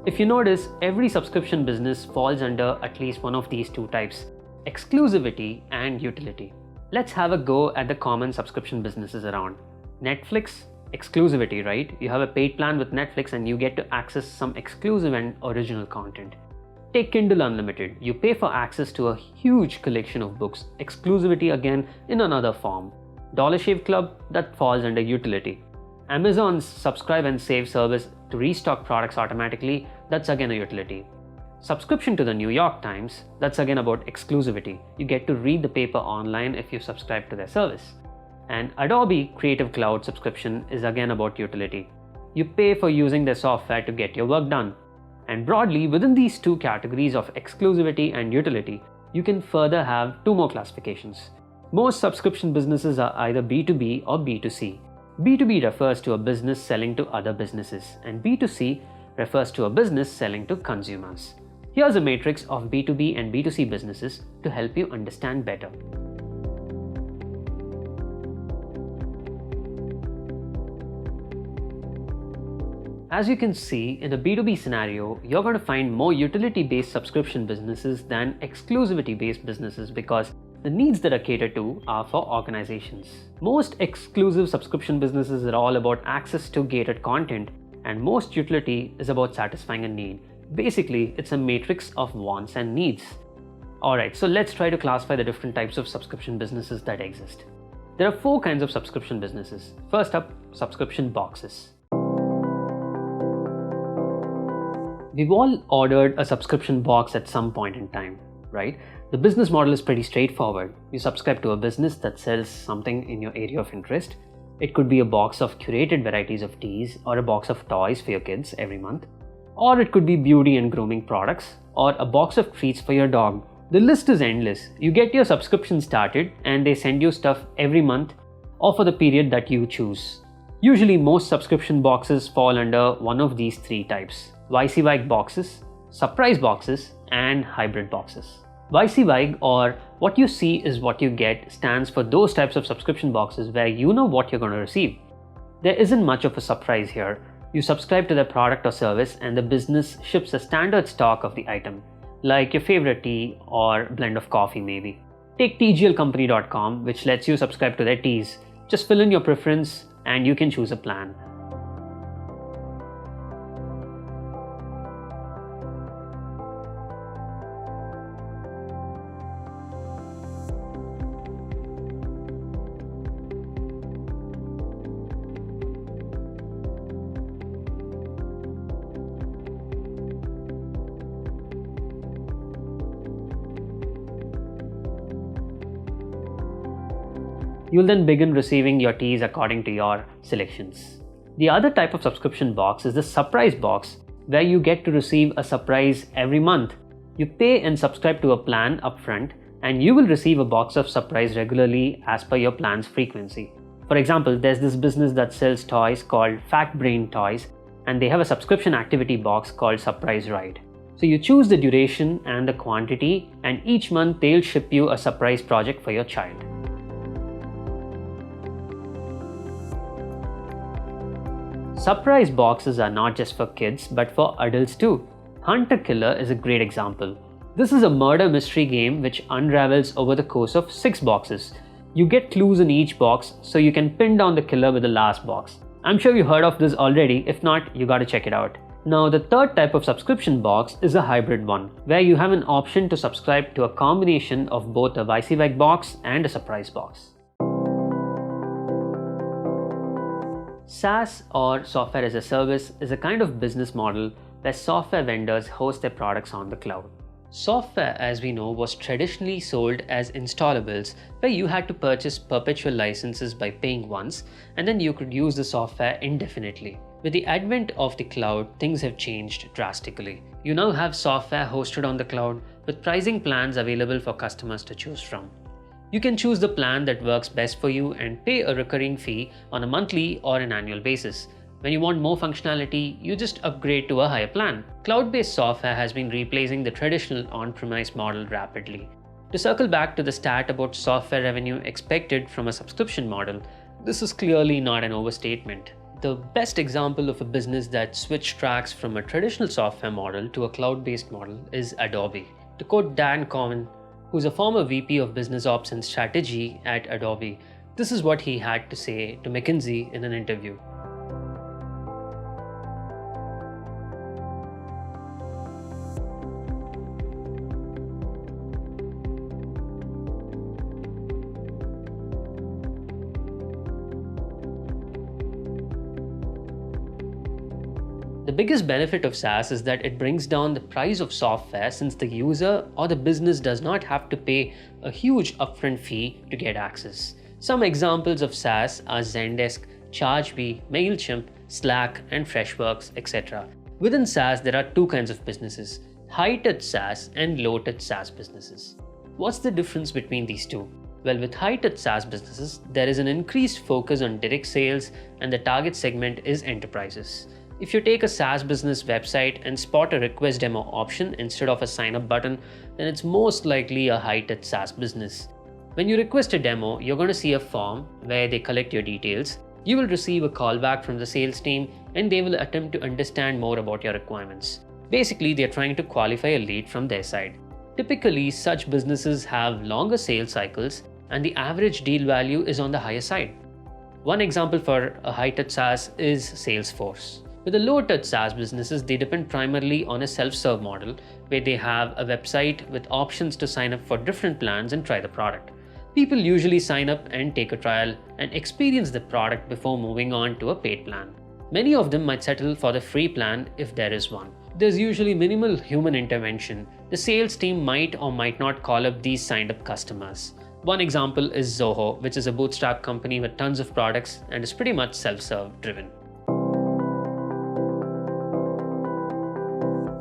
If you notice, every subscription business falls under at least one of these two types: exclusivity and utility. Let's have a go at the common subscription businesses around. Netflix, exclusivity, right? You have a paid plan with Netflix and you get to access some exclusive and original content. Take Kindle Unlimited. You pay for access to a huge collection of books. Exclusivity again in another form. Dollar Shave Club, that falls under utility. Amazon's subscribe and save service to restock products automatically, that's again a utility. Subscription to the New York Times, that's again about exclusivity. You get to read the paper online if you subscribe to their service. And Adobe Creative Cloud subscription is again about utility. You pay for using their software to get your work done. And broadly, within these two categories of exclusivity and utility, you can further have two more classifications. Most subscription businesses are either B2B or B2C. B2B refers to a business selling to other businesses, and B2C refers to a business selling to consumers. Here's a matrix of B2B and B2C businesses to help you understand better. As you can see, in a B2B scenario, you're going to find more utility-based subscription businesses than exclusivity-based businesses because the needs that are catered to are for organizations. Most exclusive subscription businesses are all about access to gated content, and most utility is about satisfying a need. Basically, it's a matrix of wants and needs. Alright, so let's try to classify the different types of subscription businesses that exist. There are 4 kinds of subscription businesses. First up, subscription boxes. We've all ordered a subscription box at some point in time, right? The business model is pretty straightforward. You subscribe to a business that sells something in your area of interest. It could be a box of curated varieties of teas or a box of toys for your kids every month. Or it could be beauty and grooming products or a box of treats for your dog. The list is endless. You get your subscription started and they send you stuff every month or for the period that you choose. Usually most subscription boxes fall under one of these 3 types: YCWAG boxes, surprise boxes, and hybrid boxes. YCWAG, or what you see is what you get, stands for those types of subscription boxes where you know what you're going to receive. There isn't much of a surprise here. You subscribe to their product or service and the business ships a standard stock of the item, like your favorite tea or blend of coffee maybe. Take tglcompany.com, which lets you subscribe to their teas. Just fill in your preference and you can choose a plan. You'll then begin receiving your teas according to your selections. The other type of subscription box is the surprise box, where you get to receive a surprise every month. You pay and subscribe to a plan upfront, and you will receive a box of surprise regularly as per your plan's frequency. For example, there's this business that sells toys called Fat Brain Toys, and they have a subscription activity box called Surprise Ride. So you choose the duration and the quantity, and each month they'll ship you a surprise project for your child. Surprise boxes are not just for kids, but for adults too. Hunter Killer is a great example. This is a murder mystery game which unravels over the course of 6 boxes. You get clues in each box so you can pin down the killer with the last box. I'm sure you heard of this already. If not, you gotta check it out. Now, the third type of subscription box is a hybrid one, where you have an option to subscribe to a combination of both a YCWAG box and a surprise box. SaaS, or software as a service, is a kind of business model where software vendors host their products on the cloud. Software, as we know, was traditionally sold as installables, where you had to purchase perpetual licenses by paying once, and then you could use the software indefinitely. With the advent of the cloud, things have changed drastically. You now have software hosted on the cloud with pricing plans available for customers to choose from. You can choose the plan that works best for you and pay a recurring fee on a monthly or an annual basis. When you want more functionality, you just upgrade to a higher plan. Cloud-based software has been replacing the traditional on-premise model rapidly. To circle back to the stat about software revenue expected from a subscription model, this is clearly not an overstatement. The best example of a business that switched tracks from a traditional software model to a cloud-based model is Adobe. To quote Dan Cohen, who's a former VP of Business Ops and Strategy at Adobe, this is what he had to say to McKinsey in an interview. The biggest benefit of SaaS is that it brings down the price of software since the user or the business does not have to pay a huge upfront fee to get access. Some examples of SaaS are Zendesk, Chargebee, MailChimp, Slack, and Freshworks, etc. Within SaaS, there are two kinds of businesses: high-touch SaaS and low-touch SaaS businesses. What's the difference between these two? Well, with high-touch SaaS businesses, there is an increased focus on direct sales and the target segment is enterprises. If you take a SaaS business website and spot a request demo option instead of a sign-up button, then it's most likely a high-touch SaaS business. When you request a demo, you're going to see a form where they collect your details. You will receive a callback from the sales team and they will attempt to understand more about your requirements. Basically, they're trying to qualify a lead from their side. Typically, such businesses have longer sales cycles and the average deal value is on the higher side. One example for a high-touch SaaS is Salesforce. With the low-touch SaaS businesses, they depend primarily on a self-serve model where they have a website with options to sign up for different plans and try the product. People usually sign up and take a trial and experience the product before moving on to a paid plan. Many of them might settle for the free plan if there is one. There's usually minimal human intervention. The sales team might or might not call up these signed-up customers. One example is Zoho, which is a bootstrap company with tons of products and is pretty much self-serve driven.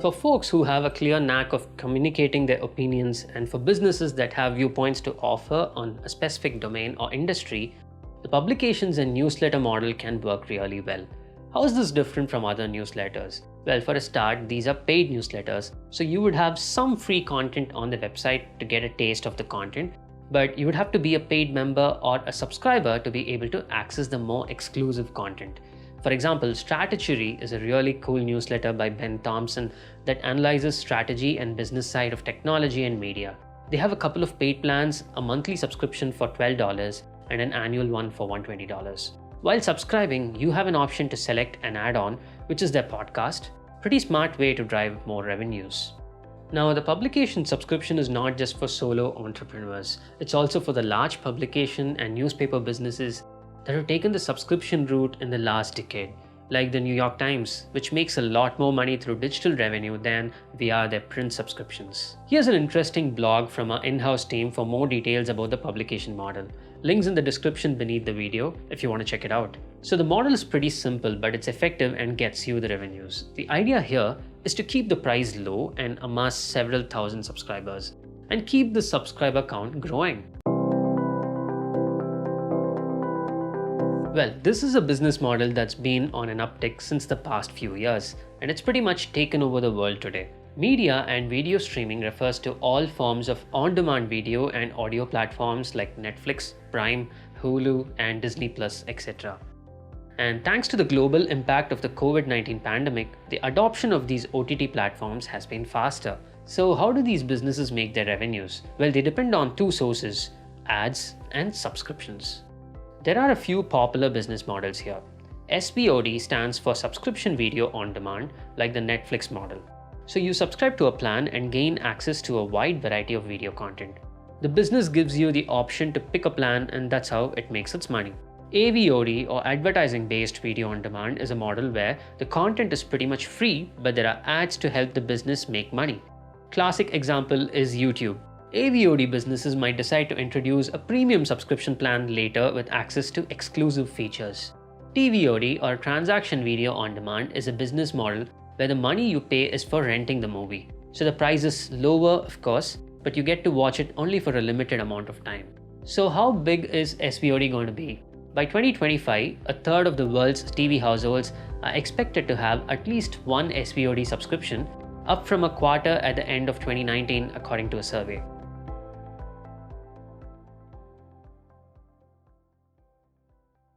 For folks who have a clear knack of communicating their opinions and for businesses that have viewpoints to offer on a specific domain or industry, the publications and newsletter model can work really well. How is this different from other newsletters? Well, for a start, these are paid newsletters, so you would have some free content on the website to get a taste of the content, but you would have to be a paid member or a subscriber to be able to access the more exclusive content. For example, Strategy is a really cool newsletter by Ben Thompson that analyzes strategy and business side of technology and media. They have a couple of paid plans, a monthly subscription for $12 and an annual one for $120. While subscribing, you have an option to select an add-on, which is their podcast. Pretty smart way to drive more revenues. Now, the publication subscription is not just for solo entrepreneurs. It's also for the large publication and newspaper businesses that have taken the subscription route in the last decade, like the New York Times, which makes a lot more money through digital revenue than via their print subscriptions. Here's an interesting blog from our in-house team for more details about the publication model. Links in the description beneath the video if you want to check it out. So the model is pretty simple, but it's effective and gets you the revenues. The idea here is to keep the price low and amass several thousand subscribers, and keep the subscriber count growing. Well, this is a business model that's been on an uptick since the past few years, and it's pretty much taken over the world today. Media and video streaming refers to all forms of on-demand video and audio platforms like Netflix, Prime, Hulu, and Disney+, etc. And thanks to the global impact of the COVID-19 pandemic, the adoption of these OTT platforms has been faster. So how do these businesses make their revenues? Well, they depend on two sources: ads and subscriptions. There are a few popular business models here. SVOD stands for subscription video on demand, like the Netflix model. So you subscribe to a plan and gain access to a wide variety of video content. The business gives you the option to pick a plan, and that's how it makes its money. AVOD, or advertising-based video on demand, is a model where the content is pretty much free, but there are ads to help the business make money. Classic example is YouTube. AVOD businesses might decide to introduce a premium subscription plan later with access to exclusive features. TVOD, or transaction video on demand, is a business model where the money you pay is for renting the movie. So the price is lower, of course, but you get to watch it only for a limited amount of time. So how big is SVOD going to be? By 2025, a third of the world's TV households are expected to have at least one SVOD subscription, up from a quarter at the end of 2019, according to a survey.